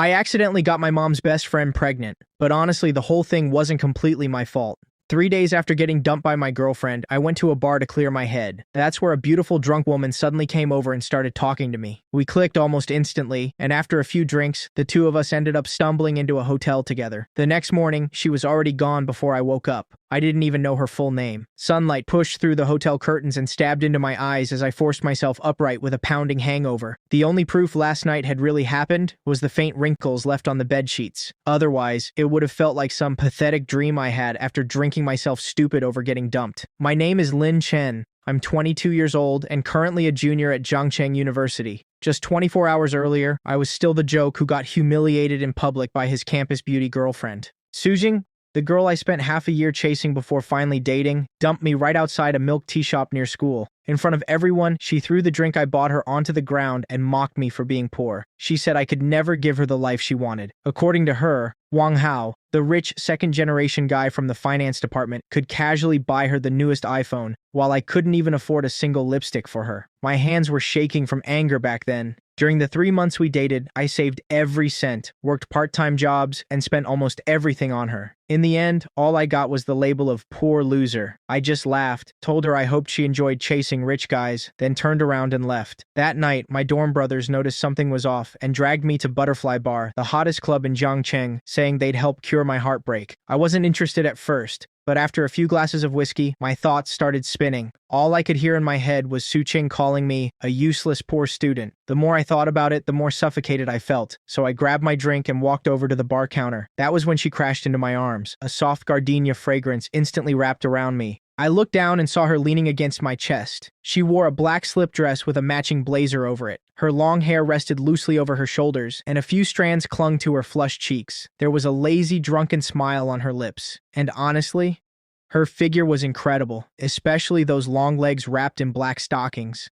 I accidentally got my mom's best friend pregnant, but honestly, the whole thing wasn't completely my fault. 3 days after getting dumped by my girlfriend, I went to a bar to clear my head. That's where a beautiful drunk woman suddenly came over and started talking to me. We clicked almost instantly, and after a few drinks, the two of us ended up stumbling into a hotel together. The next morning, she was already gone before I woke up. I didn't even know her full name. Sunlight pushed through the hotel curtains and stabbed into my eyes as I forced myself upright with a pounding hangover. The only proof last night had really happened was the faint wrinkles left on the bedsheets. Otherwise, it would have felt like some pathetic dream I had after drinking myself stupid over getting dumped. My name is Lin Chen. I'm 22 years old and currently a junior at Zhangcheng University. Just 24 hours earlier, I was still the joke who got humiliated in public by his campus beauty girlfriend. Sujing, the girl I spent half a year chasing before finally dating, dumped me right outside a milk tea shop near school. In front of everyone, she threw the drink I bought her onto the ground and mocked me for being poor. She said I could never give her the life she wanted. According to her, Wang Hao, the rich second-generation guy from the finance department, could casually buy her the newest iPhone, while I couldn't even afford a single lipstick for her. My hands were shaking from anger back then. During the 3 months we dated, I saved every cent, worked part-time jobs, and spent almost everything on her. In the end, all I got was the label of poor loser. I just laughed, told her I hoped she enjoyed chasing rich guys, then turned around and left. That night, my dorm brothers noticed something was off and dragged me to Butterfly Bar, the hottest club in Zhangcheng, saying they'd help cure my heartbreak. I wasn't interested at first, but after a few glasses of whiskey, my thoughts started spinning. All I could hear in my head was Suqing calling me a useless poor student. The more I thought about it, the more suffocated I felt, so I grabbed my drink and walked over to the bar counter. That was when she crashed into my arms. A soft gardenia fragrance instantly wrapped around me. I looked down and saw her leaning against my chest. She wore a black slip dress with a matching blazer over it. Her long hair rested loosely over her shoulders, and a few strands clung to her flushed cheeks. There was a lazy, drunken smile on her lips. And honestly, her figure was incredible, especially those long legs wrapped in black stockings.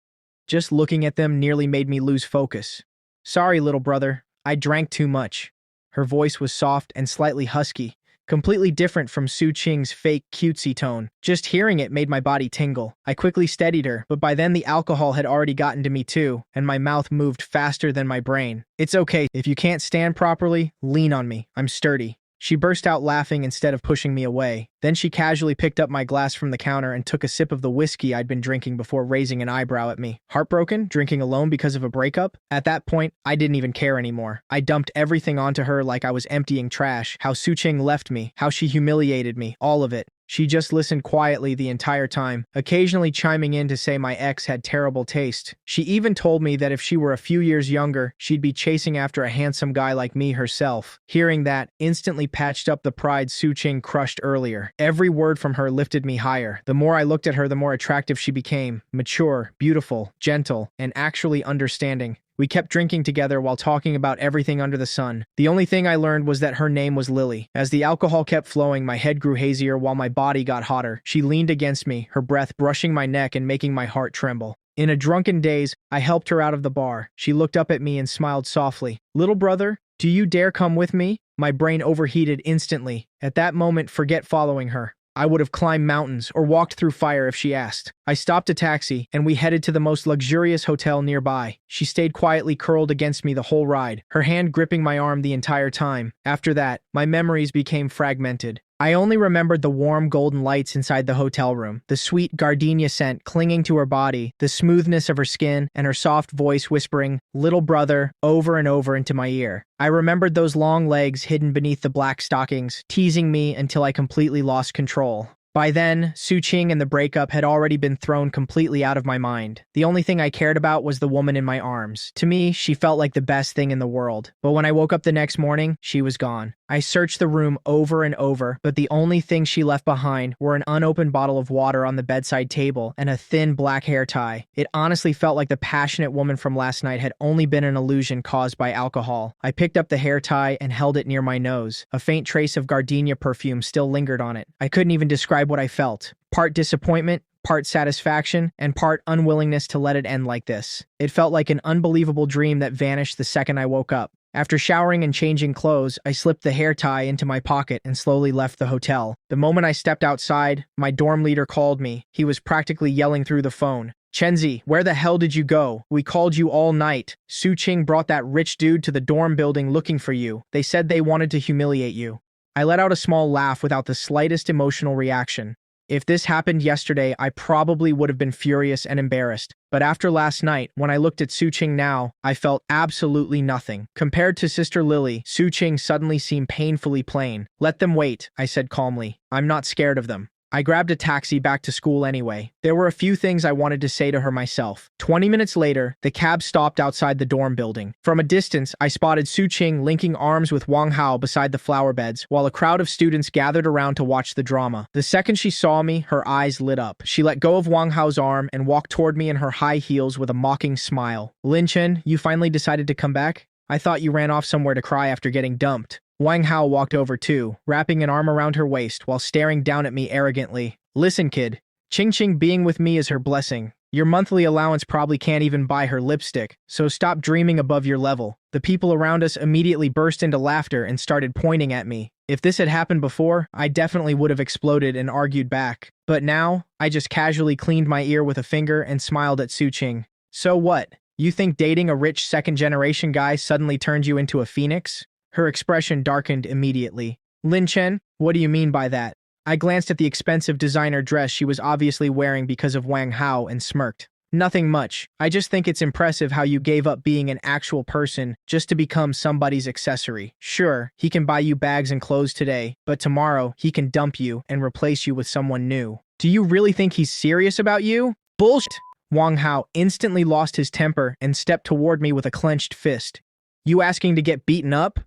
Just looking at them nearly made me lose focus. "Sorry, little brother. I drank too much." Her voice was soft and slightly husky, completely different from Suqing's fake cutesy tone. Just hearing it made my body tingle. I quickly steadied her, but by then the alcohol had already gotten to me too, and my mouth moved faster than my brain. "It's okay. If you can't stand properly, lean on me. I'm sturdy." She burst out laughing instead of pushing me away. Then she casually picked up my glass from the counter and took a sip of the whiskey I'd been drinking before raising an eyebrow at me. Heartbroken? Drinking alone because of a breakup? At that point, I didn't even care anymore. I dumped everything onto her like I was emptying trash. How Suqing left me, how she humiliated me, all of it. She just listened quietly the entire time, occasionally chiming in to say my ex had terrible taste. She even told me that if she were a few years younger, she'd be chasing after a handsome guy like me herself. Hearing that instantly patched up the pride Suqing crushed earlier. Every word from her lifted me higher. The more I looked at her, the more attractive she became. Mature, beautiful, gentle, and actually understanding. We kept drinking together while talking about everything under the sun. The only thing I learned was that her name was Lili. As the alcohol kept flowing, my head grew hazier while my body got hotter. She leaned against me, her breath brushing my neck and making my heart tremble. In a drunken daze, I helped her out of the bar. She looked up at me and smiled softly. "Little brother, do you dare come with me?" My brain overheated instantly. At that moment, forget following her. I would have climbed mountains or walked through fire if she asked. I stopped a taxi, and we headed to the most luxurious hotel nearby. She stayed quietly curled against me the whole ride, her hand gripping my arm the entire time. After that, my memories became fragmented. I only remembered the warm golden lights inside the hotel room, the sweet gardenia scent clinging to her body, the smoothness of her skin, and her soft voice whispering, "Little brother," over and over into my ear. I remembered those long legs hidden beneath the black stockings, teasing me until I completely lost control. By then, Suqing and the breakup had already been thrown completely out of my mind. The only thing I cared about was the woman in my arms. To me, she felt like the best thing in the world. But when I woke up the next morning, she was gone. I searched the room over and over, but the only thing she left behind were an unopened bottle of water on the bedside table and a thin black hair tie. It honestly felt like the passionate woman from last night had only been an illusion caused by alcohol. I picked up the hair tie and held it near my nose. A faint trace of gardenia perfume still lingered on it. I couldn't even describe what I felt. Part disappointment, part satisfaction, and part unwillingness to let it end like this. It felt like an unbelievable dream that vanished the second I woke up. After showering and changing clothes, I slipped the hair tie into my pocket and slowly left the hotel. The moment I stepped outside, my dorm leader called me. He was practically yelling through the phone. Chenzi, where the hell did you go? We called you all night. Su Qing brought that rich dude to the dorm building looking for you. They said they wanted to humiliate you. I let out a small laugh without the slightest emotional reaction. If this happened yesterday, I probably would have been furious and embarrassed. But after last night, when I looked at Su Qing now, I felt absolutely nothing. Compared to Sister Lili, Su Qing suddenly seemed painfully plain. Let them wait, I said calmly. I'm not scared of them. I grabbed a taxi back to school anyway. There were a few things I wanted to say to her myself. 20 minutes later, the cab stopped outside the dorm building. From a distance, I spotted Su Qing linking arms with Wang Hao beside the flower beds, while a crowd of students gathered around to watch the drama. The second she saw me, her eyes lit up. She let go of Wang Hao's arm and walked toward me in her high heels with a mocking smile. Lin Chen, you finally decided to come back? I thought you ran off somewhere to cry after getting dumped. Wang Hao walked over too, wrapping an arm around her waist while staring down at me arrogantly. Listen, kid. Qing being with me is her blessing. Your monthly allowance probably can't even buy her lipstick, so stop dreaming above your level. The people around us immediately burst into laughter and started pointing at me. If this had happened before, I definitely would have exploded and argued back. But now, I just casually cleaned my ear with a finger and smiled at Su Qing. So what? You think dating a rich second-generation guy suddenly turned you into a phoenix? Her expression darkened immediately. Lin Chen, what do you mean by that? I glanced at the expensive designer dress she was obviously wearing because of Wang Hao and smirked. Nothing much. I just think it's impressive how you gave up being an actual person just to become somebody's accessory. Sure, he can buy you bags and clothes today, but tomorrow he can dump you and replace you with someone new. Do you really think he's serious about you? Bullshit! Wang Hao instantly lost his temper and stepped toward me with a clenched fist. You asking to get beaten up?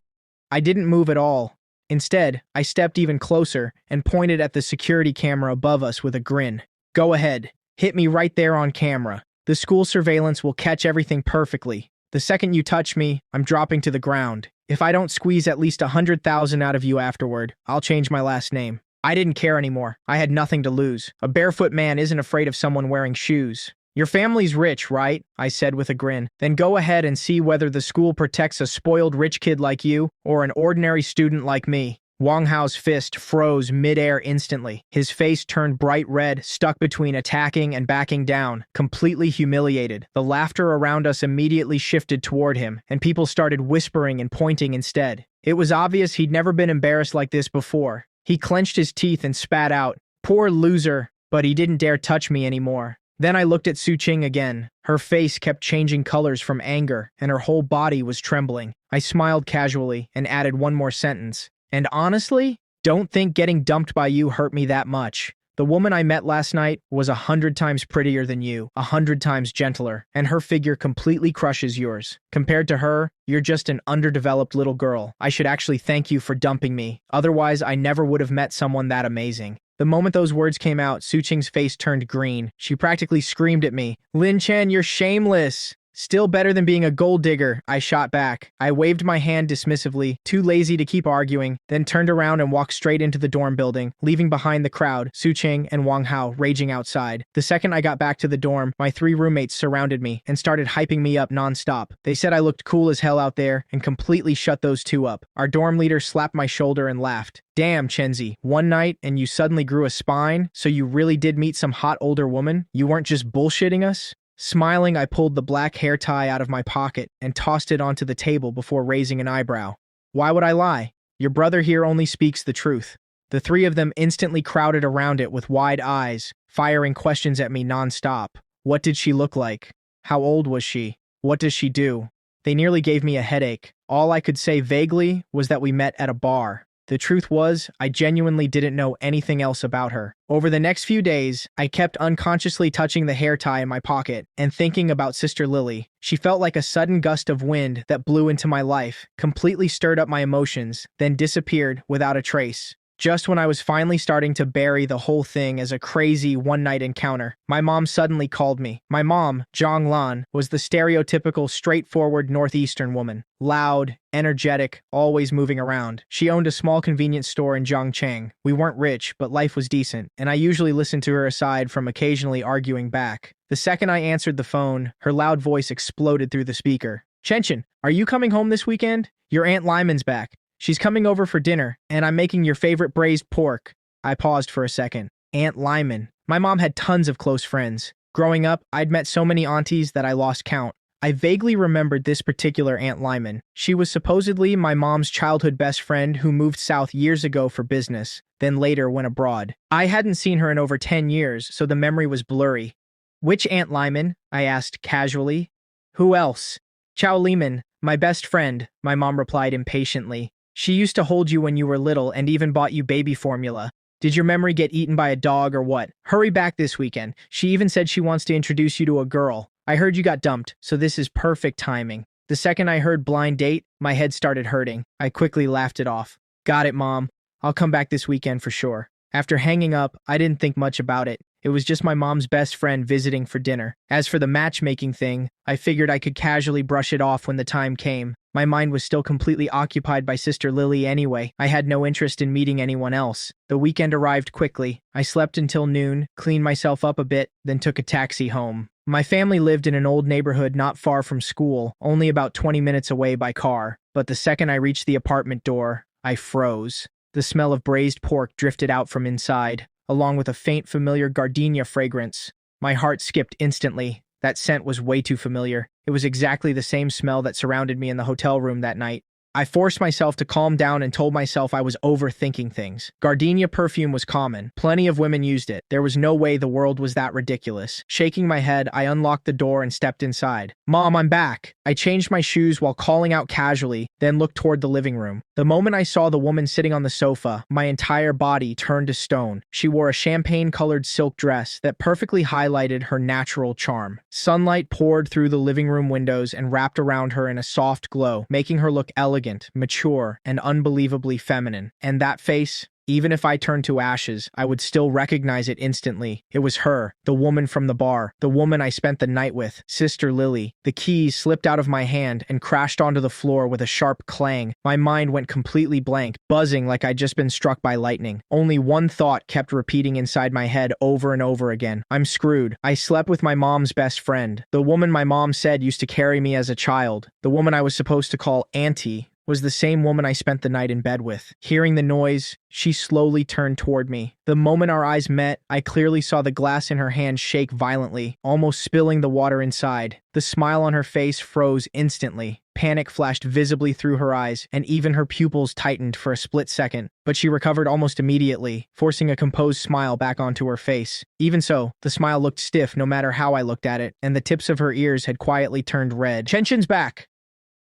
I didn't move at all. Instead, I stepped even closer and pointed at the security camera above us with a grin. Go ahead. Hit me right there on camera. The school surveillance will catch everything perfectly. The second you touch me, I'm dropping to the ground. If I don't squeeze at least 100,000 out of you afterward, I'll change my last name. I didn't care anymore. I had nothing to lose. A barefoot man isn't afraid of someone wearing shoes. Your family's rich, right? I said with a grin. Then go ahead and see whether the school protects a spoiled rich kid like you or an ordinary student like me. Wang Hao's fist froze midair instantly. His face turned bright red, stuck between attacking and backing down, completely humiliated. The laughter around us immediately shifted toward him, and people started whispering and pointing instead. It was obvious he'd never been embarrassed like this before. He clenched his teeth and spat out, "Poor loser," but he didn't dare touch me anymore. Then I looked at Su Qing again. Her face kept changing colors from anger, and her whole body was trembling. I smiled casually and added one more sentence. And honestly, don't think getting dumped by you hurt me that much. The woman I met last night was 100 times prettier than you, 100 times gentler, and her figure completely crushes yours. Compared to her, you're just an underdeveloped little girl. I should actually thank you for dumping me. Otherwise, I never would have met someone that amazing. The moment those words came out, Su Qing's face turned green. She practically screamed at me. Lin Chen, you're shameless! Still better than being a gold digger, I shot back. I waved my hand dismissively, too lazy to keep arguing, then turned around and walked straight into the dorm building, leaving behind the crowd, Su Qing and Wang Hao raging outside. The second I got back to the dorm, my 3 roommates surrounded me and started hyping me up nonstop. They said I looked cool as hell out there and completely shut those 2 up. Our dorm leader slapped my shoulder and laughed. Damn, Chenzi, one night and you suddenly grew a spine, so you really did meet some hot older woman? You weren't just bullshitting us? Smiling, I pulled the black hair tie out of my pocket and tossed it onto the table before raising an eyebrow. Why would I lie? Your brother here only speaks the truth. The 3 of them instantly crowded around it with wide eyes, firing questions at me nonstop. What did she look like? How old was she? What does she do? They nearly gave me a headache. All I could say vaguely was that we met at a bar. The truth was, I genuinely didn't know anything else about her. Over the next few days, I kept unconsciously touching the hair tie in my pocket and thinking about Sister Lili. She felt like a sudden gust of wind that blew into my life, completely stirred up my emotions, then disappeared without a trace. Just when I was finally starting to bury the whole thing as a crazy one-night encounter, my mom suddenly called me. My mom, Zhang Lan, was the stereotypical straightforward northeastern woman. Loud, energetic, always moving around. She owned a small convenience store in Zhangcheng. We weren't rich, but life was decent, and I usually listened to her aside from occasionally arguing back. The second I answered the phone, her loud voice exploded through the speaker. Chen, are you coming home this weekend? Your Aunt Liman's back. She's coming over for dinner, and I'm making your favorite braised pork. I paused for a second. Aunt Liman. My mom had tons of close friends. Growing up, I'd met so many aunties that I lost count. I vaguely remembered this particular Aunt Lyman. She was supposedly my mom's childhood best friend who moved south years ago for business, then later went abroad. I hadn't seen her in over 10 years, so the memory was blurry. Which Aunt Lyman? I asked casually. Who else? Qiao Liman, my best friend, my mom replied impatiently. She used to hold you when you were little and even bought you baby formula. Did your memory get eaten by a dog or what? Hurry back this weekend. She even said she wants to introduce you to a girl. I heard you got dumped, so this is perfect timing. The second I heard blind date, my head started hurting. I quickly laughed it off. Got it, Mom. I'll come back this weekend for sure. After hanging up, I didn't think much about it. It was just my mom's best friend visiting for dinner. As for the matchmaking thing, I figured I could casually brush it off when the time came. My mind was still completely occupied by Sister Lili anyway. I had no interest in meeting anyone else. The weekend arrived quickly. I slept until noon, cleaned myself up a bit, then took a taxi home. My family lived in an old neighborhood not far from school, only about 20 minutes away by car. But the second I reached the apartment door, I froze. The smell of braised pork drifted out from inside, along with a faint familiar gardenia fragrance. My heart skipped instantly. That scent was way too familiar. It was exactly the same smell that surrounded me in the hotel room that night. I forced myself to calm down and told myself I was overthinking things. Gardenia perfume was common. Plenty of women used it. There was no way the world was that ridiculous. Shaking my head, I unlocked the door and stepped inside. Mom, I'm back. I changed my shoes while calling out casually, then looked toward the living room. The moment I saw the woman sitting on the sofa, my entire body turned to stone. She wore a champagne-colored silk dress that perfectly highlighted her natural charm. Sunlight poured through the living room windows and wrapped around her in a soft glow, making her look elegant, mature, and unbelievably feminine. And that face, even if I turned to ashes, I would still recognize it instantly. It was her, the woman from the bar, the woman I spent the night with, Sister Lili. The keys slipped out of my hand and crashed onto the floor with a sharp clang. My mind went completely blank, buzzing like I'd just been struck by lightning. Only one thought kept repeating inside my head over and over again. I'm screwed. I slept with my mom's best friend, the woman my mom said used to carry me as a child, the woman I was supposed to call Auntie. Was the same woman I spent the night in bed with. Hearing the noise, she slowly turned toward me. The moment our eyes met, I clearly saw the glass in her hand shake violently, almost spilling the water inside. The smile on her face froze instantly. Panic flashed visibly through her eyes, and even her pupils tightened for a split second. But she recovered almost immediately, forcing a composed smile back onto her face. Even so, the smile looked stiff no matter how I looked at it, and the tips of her ears had quietly turned red. Chen's back!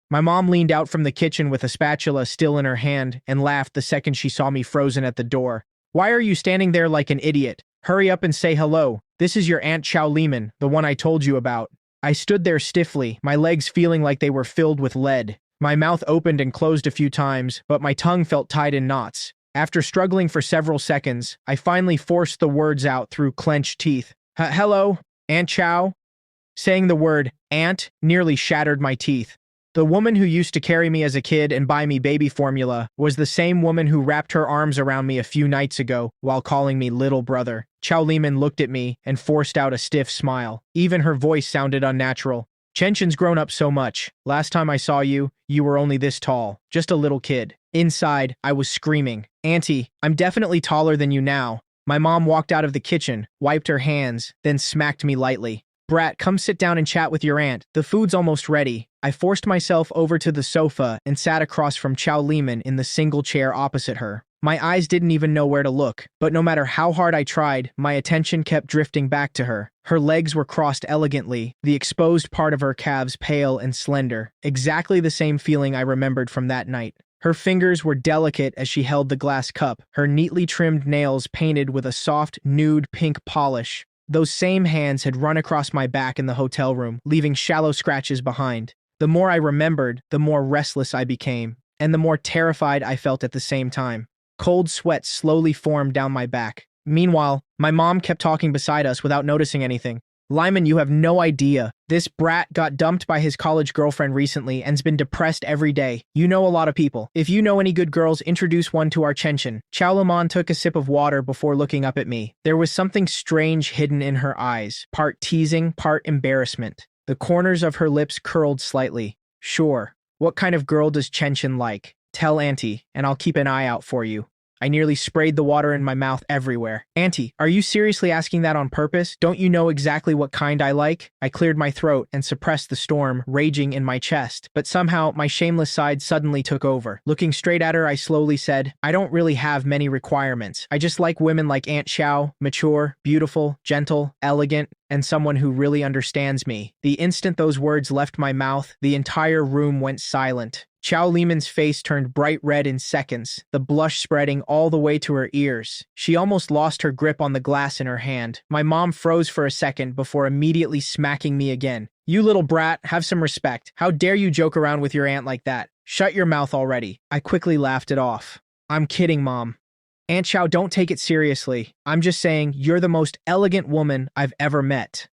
My mom leaned out from the kitchen with a spatula still in her hand and laughed the second she saw me frozen at the door. Why are you standing there like an idiot? Hurry up and say hello. This is your Aunt Qiao Liman, the one I told you about. I stood there stiffly, my legs feeling like they were filled with lead. My mouth opened and closed a few times, but my tongue felt tied in knots. After struggling for several seconds, I finally forced the words out through clenched teeth. Hello, Aunt Qiao? Saying the word, Aunt, nearly shattered my teeth. The woman who used to carry me as a kid and buy me baby formula was the same woman who wrapped her arms around me a few nights ago while calling me little brother. Qiao Liman looked at me and forced out a stiff smile. Even her voice sounded unnatural. Chen's grown up so much. Last time I saw you, you were only this tall, just a little kid. Inside, I was screaming, Auntie, I'm definitely taller than you now. My mom walked out of the kitchen, wiped her hands, then smacked me lightly. Brat, come sit down and chat with your aunt. The food's almost ready. I forced myself over to the sofa and sat across from Qiao Liman in the single chair opposite her. My eyes didn't even know where to look, but no matter how hard I tried, my attention kept drifting back to her. Her legs were crossed elegantly, the exposed part of her calves pale and slender, exactly the same feeling I remembered from that night. Her fingers were delicate as she held the glass cup, her neatly trimmed nails painted with a soft, nude pink polish. Those same hands had run across my back in the hotel room, leaving shallow scratches behind. The more I remembered, the more restless I became, and the more terrified I felt at the same time. Cold sweat slowly formed down my back. Meanwhile, my mom kept talking beside us without noticing anything. Lyman, you have no idea. This brat got dumped by his college girlfriend recently and's been depressed every day. You know a lot of people. If you know any good girls, introduce one to our Chen. Qiao Liman took a sip of water before looking up at me. There was something strange hidden in her eyes, part teasing, part embarrassment. The corners of her lips curled slightly. Sure. What kind of girl does Chen like? Tell Auntie, and I'll keep an eye out for you. I nearly sprayed the water in my mouth everywhere. Auntie, are you seriously asking that on purpose? Don't you know exactly what kind I like? I cleared my throat and suppressed the storm raging in my chest, but somehow my shameless side suddenly took over. Looking straight at her, I slowly said, I don't really have many requirements. I just like women like Aunt Qiao, mature, beautiful, gentle, elegant, and someone who really understands me. The instant those words left my mouth, the entire room went silent. Qiao Liman's face turned bright red in seconds, the blush spreading all the way to her ears. She almost lost her grip on the glass in her hand. My mom froze for a second before immediately smacking me again. You little brat, have some respect. How dare you joke around with your aunt like that? Shut your mouth already. I quickly laughed it off. I'm kidding, Mom. Aunt Qiao, don't take it seriously. I'm just saying you're the most elegant woman I've ever met.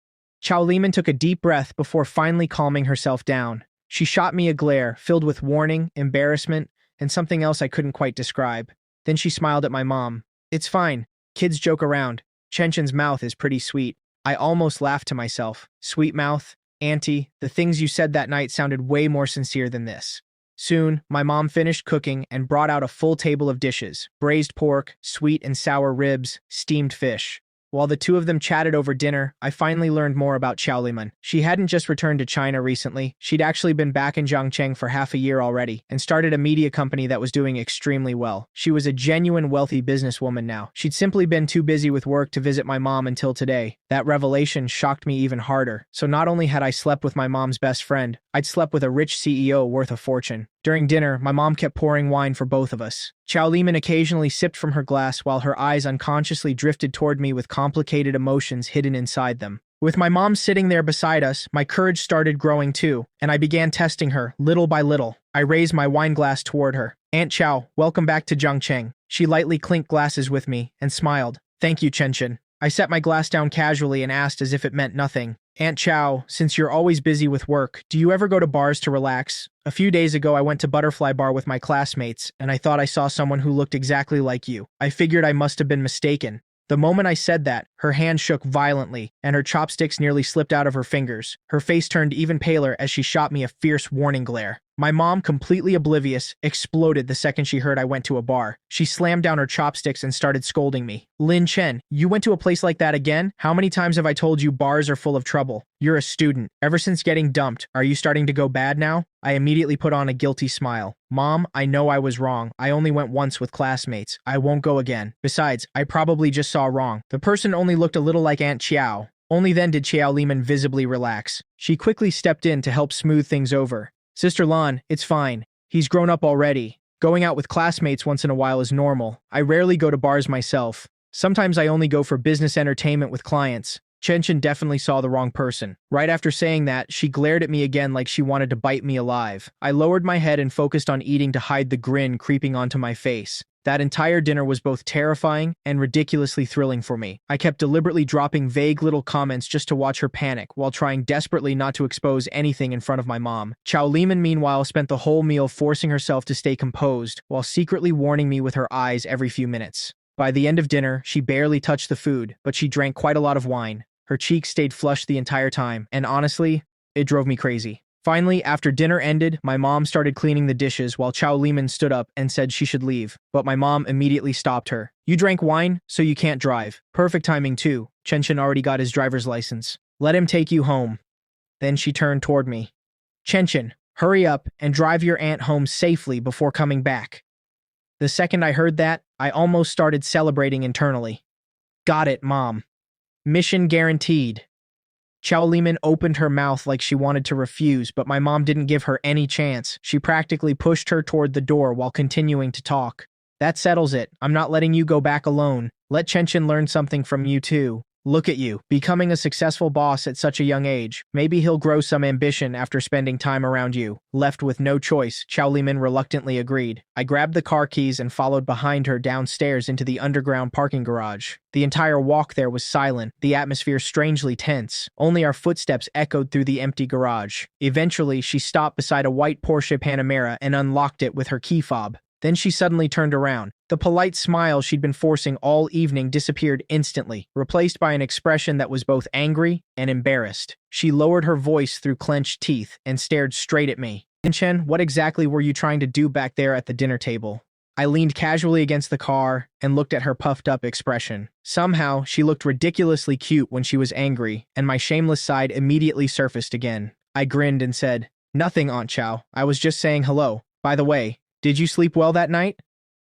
Qiao Liman took a deep breath before finally calming herself down. She shot me a glare filled with warning, embarrassment, and something else I couldn't quite describe. Then she smiled at my mom. It's fine. Kids joke around. Chenchen's mouth is pretty sweet. I almost laughed to myself. Sweet mouth, Auntie, the things you said that night sounded way more sincere than this. Soon, my mom finished cooking and brought out a full table of dishes: braised pork, sweet and sour ribs, steamed fish. While the two of them chatted over dinner, I finally learned more about Qiao Liman. She hadn't just returned to China recently, she'd actually been back in Zhangcheng for half a year already, and started a media company that was doing extremely well. She was a genuine wealthy businesswoman now. She'd simply been too busy with work to visit my mom until today. That revelation shocked me even harder. So not only had I slept with my mom's best friend, I'd slept with a rich CEO worth a fortune. During dinner, my mom kept pouring wine for both of us. Qiao Liman occasionally sipped from her glass while her eyes unconsciously drifted toward me with complicated emotions hidden inside them. With my mom sitting there beside us, my courage started growing too, and I began testing her, little by little. I raised my wine glass toward her. Aunt Qiao, welcome back to Zhangcheng. She lightly clinked glasses with me and smiled. Thank you, Chen. I set my glass down casually and asked as if it meant nothing. Aunt Qiao, since you're always busy with work, do you ever go to bars to relax? A few days ago, I went to Butterfly Bar with my classmates, and I thought I saw someone who looked exactly like you. I figured I must have been mistaken. The moment I said that, her hand shook violently, and her chopsticks nearly slipped out of her fingers. Her face turned even paler as she shot me a fierce warning glare. My mom, completely oblivious, exploded the second she heard I went to a bar. She slammed down her chopsticks and started scolding me. Lin Chen, you went to a place like that again? How many times have I told you bars are full of trouble? You're a student. Ever since getting dumped, are you starting to go bad now? I immediately put on a guilty smile. Mom, I know I was wrong. I only went once with classmates. I won't go again. Besides, I probably just saw wrong. The person only looked a little like Aunt Qiao. Only then did Qiao Liman visibly relax. She quickly stepped in to help smooth things over. Sister Lan, it's fine. He's grown up already. Going out with classmates once in a while is normal. I rarely go to bars myself. Sometimes I only go for business entertainment with clients. Chen definitely saw the wrong person. Right after saying that, she glared at me again like she wanted to bite me alive. I lowered my head and focused on eating to hide the grin creeping onto my face. That entire dinner was both terrifying and ridiculously thrilling for me. I kept deliberately dropping vague little comments just to watch her panic, while trying desperately not to expose anything in front of my mom. Qiao Liman, meanwhile, spent the whole meal forcing herself to stay composed, while secretly warning me with her eyes every few minutes. By the end of dinner, she barely touched the food, but she drank quite a lot of wine. Her cheeks stayed flushed the entire time, and honestly, it drove me crazy. Finally, after dinner ended, my mom started cleaning the dishes while Qiao Liman stood up and said she should leave, but my mom immediately stopped her. You drank wine, so you can't drive. Perfect timing too. Chen already got his driver's license. Let him take you home. Then she turned toward me. Chen, hurry up and drive your aunt home safely before coming back. The second I heard that, I almost started celebrating internally. Got it, Mom. Mission guaranteed. Qiao Liman opened her mouth like she wanted to refuse, but my mom didn't give her any chance. She practically pushed her toward the door while continuing to talk. That settles it. I'm not letting you go back alone. Let Chen learn something from you too. Look at you, becoming a successful boss at such a young age. Maybe he'll grow some ambition after spending time around you. Left with no choice, Qiao Liman reluctantly agreed. I grabbed the car keys and followed behind her downstairs into the underground parking garage. The entire walk there was silent, the atmosphere strangely tense. Only our footsteps echoed through the empty garage. Eventually, she stopped beside a white Porsche Panamera and unlocked it with her key fob. Then she suddenly turned around. The polite smile she'd been forcing all evening disappeared instantly, replaced by an expression that was both angry and embarrassed. She lowered her voice through clenched teeth and stared straight at me. Lin Chen, what exactly were you trying to do back there at the dinner table? I leaned casually against the car and looked at her puffed-up expression. Somehow, she looked ridiculously cute when she was angry, and my shameless side immediately surfaced again. I grinned and said, "Nothing, Aunt Qiao. I was just saying hello. By the way, did you sleep well that night?"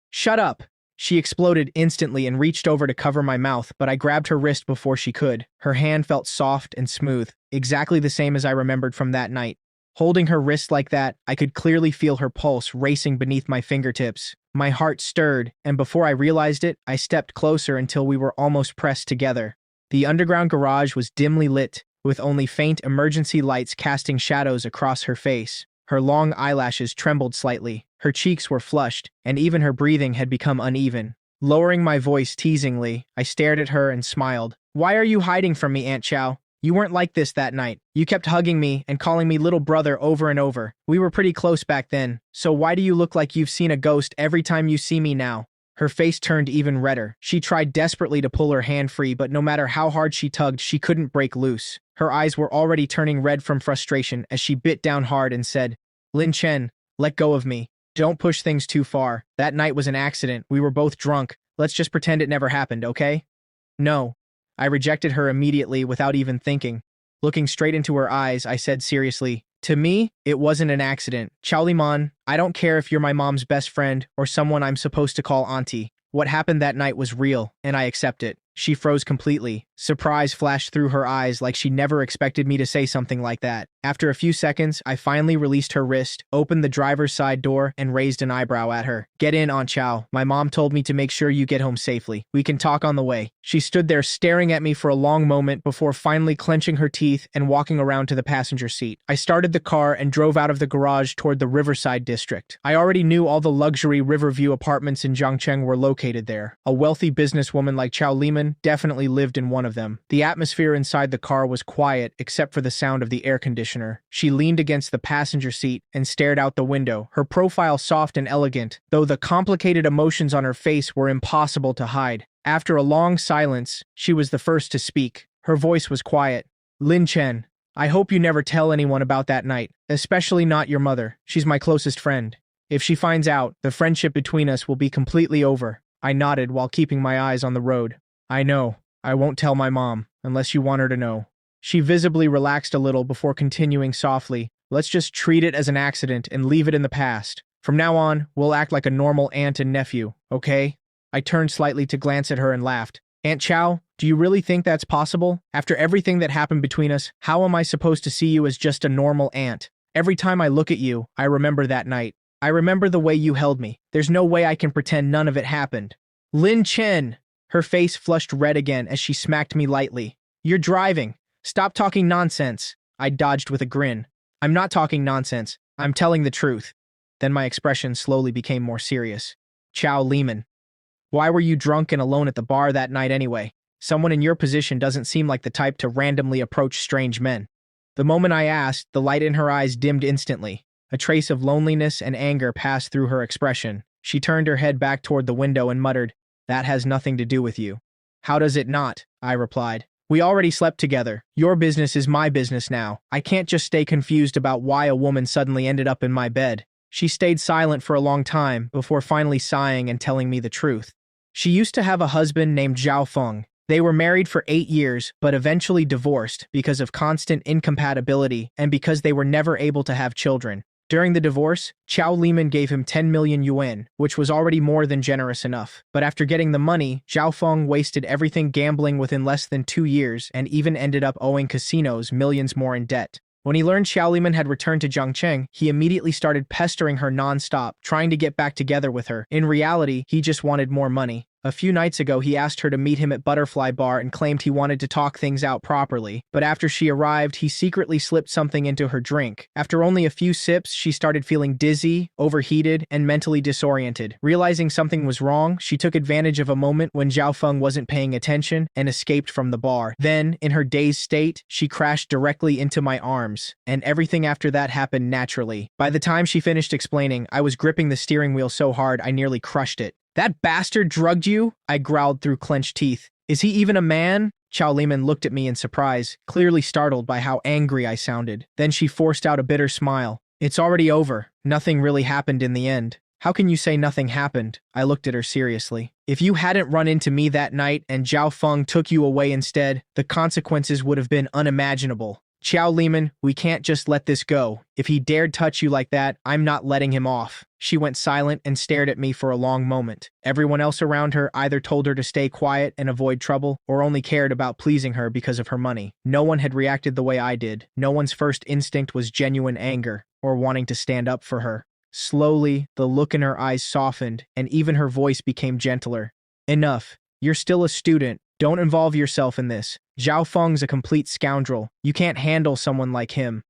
"Shut up!" She exploded instantly and reached over to cover my mouth, but I grabbed her wrist before she could. Her hand felt soft and smooth, exactly the same as I remembered from that night. Holding her wrist like that, I could clearly feel her pulse racing beneath my fingertips. My heart stirred, and before I realized it, I stepped closer until we were almost pressed together. The underground garage was dimly lit, with only faint emergency lights casting shadows across her face. Her long eyelashes trembled slightly, her cheeks were flushed, and even her breathing had become uneven. Lowering my voice teasingly, I stared at her and smiled. "Why are you hiding from me, Aunt Qiao? You weren't like this that night. You kept hugging me and calling me little brother over and over. We were pretty close back then, so why do you look like you've seen a ghost every time you see me now?" Her face turned even redder. She tried desperately to pull her hand free, but no matter how hard she tugged, she couldn't break loose. Her eyes were already turning red from frustration as she bit down hard and said, "Lin Chen, let go of me. Don't push things too far. That night was an accident. We were both drunk. Let's just pretend it never happened, okay?" "No." I rejected her immediately without even thinking. Looking straight into her eyes, I said seriously, "To me, it wasn't an accident. Qiao Liman, I don't care if you're my mom's best friend or someone I'm supposed to call Auntie. What happened that night was real, and I accept it." She froze completely. Surprise flashed through her eyes like she never expected me to say something like that. After a few seconds, I finally released her wrist, opened the driver's side door, and raised an eyebrow at her. "Get in, Aunt Qiao. My mom told me to make sure you get home safely. We can talk on the way." She stood there staring at me for a long moment before finally clenching her teeth and walking around to the passenger seat. I started the car and drove out of the garage toward the Riverside district. I already knew all the luxury Riverview apartments in Zhangcheng were located there. A wealthy businesswoman like Qiao Liman definitely lived in one of them. The atmosphere inside the car was quiet except for the sound of the air conditioner. She leaned against the passenger seat and stared out the window, her profile soft and elegant, though the complicated emotions on her face were impossible to hide. After a long silence, she was the first to speak. Her voice was quiet. "Lin Chen, I hope you never tell anyone about that night, especially not your mother. She's my closest friend. If she finds out, the friendship between us will be completely over." I nodded while keeping my eyes on the road. "I know. I won't tell my mom, unless you want her to know." She visibly relaxed a little before continuing softly, "Let's just treat it as an accident and leave it in the past. From now on, we'll act like a normal aunt and nephew, okay?" I turned slightly to glance at her and laughed. "Aunt Qiao, do you really think that's possible? After everything that happened between us, how am I supposed to see you as just a normal aunt? Every time I look at you, I remember that night. I remember the way you held me. There's no way I can pretend none of it happened." "Lin Chen!" Her face flushed red again as she smacked me lightly. "You're driving. Stop talking nonsense." I dodged with a grin. "I'm not talking nonsense. I'm telling the truth." Then my expression slowly became more serious. "Qiao Liman, why were you drunk and alone at the bar that night anyway? Someone in your position doesn't seem like the type to randomly approach strange men." The moment I asked, the light in her eyes dimmed instantly. A trace of loneliness and anger passed through her expression. She turned her head back toward the window and muttered, "That has nothing to do with you." "How does it not?" I replied. "We already slept together. Your business is my business now. I can't just stay confused about why a woman suddenly ended up in my bed." She stayed silent for a long time before finally sighing and telling me the truth. She used to have a husband named Zhao Feng. They were married for 8 years, but eventually divorced because of constant incompatibility and because they were never able to have children. During the divorce, Qiao Liman gave him 10 million yuan, which was already more than generous enough. But after getting the money, Zhao Feng wasted everything gambling within less than 2 years and even ended up owing casinos millions more in debt. When he learned Qiao Liman had returned to Zhangcheng, he immediately started pestering her non-stop, trying to get back together with her. In reality, he just wanted more money. A few nights ago, he asked her to meet him at Butterfly Bar and claimed he wanted to talk things out properly. But after she arrived, he secretly slipped something into her drink. After only a few sips, she started feeling dizzy, overheated, and mentally disoriented. Realizing something was wrong, she took advantage of a moment when Zhao Feng wasn't paying attention and escaped from the bar. Then, in her dazed state, she crashed directly into my arms, and everything after that happened naturally. By the time she finished explaining, I was gripping the steering wheel so hard I nearly crushed it. "That bastard drugged you?" I growled through clenched teeth. "Is he even a man?" Qiao Liman looked at me in surprise, clearly startled by how angry I sounded. Then she forced out a bitter smile. "It's already over. Nothing really happened in the end. How can you say nothing happened? I looked at her seriously. If you hadn't run into me that night and Zhao Feng took you away instead, the consequences would have been unimaginable. Qiao Liman, we can't just let this go. If he dared touch you like that, I'm not letting him off. She went silent and stared at me for a long moment. Everyone else around her either told her to stay quiet and avoid trouble, or only cared about pleasing her because of her money. No one had reacted the way I did. No one's first instinct was genuine anger, or wanting to stand up for her. Slowly, the look in her eyes softened, and even her voice became gentler. Enough. You're still a student. Don't involve yourself in this. Zhao Feng's a complete scoundrel. You can't handle someone like him.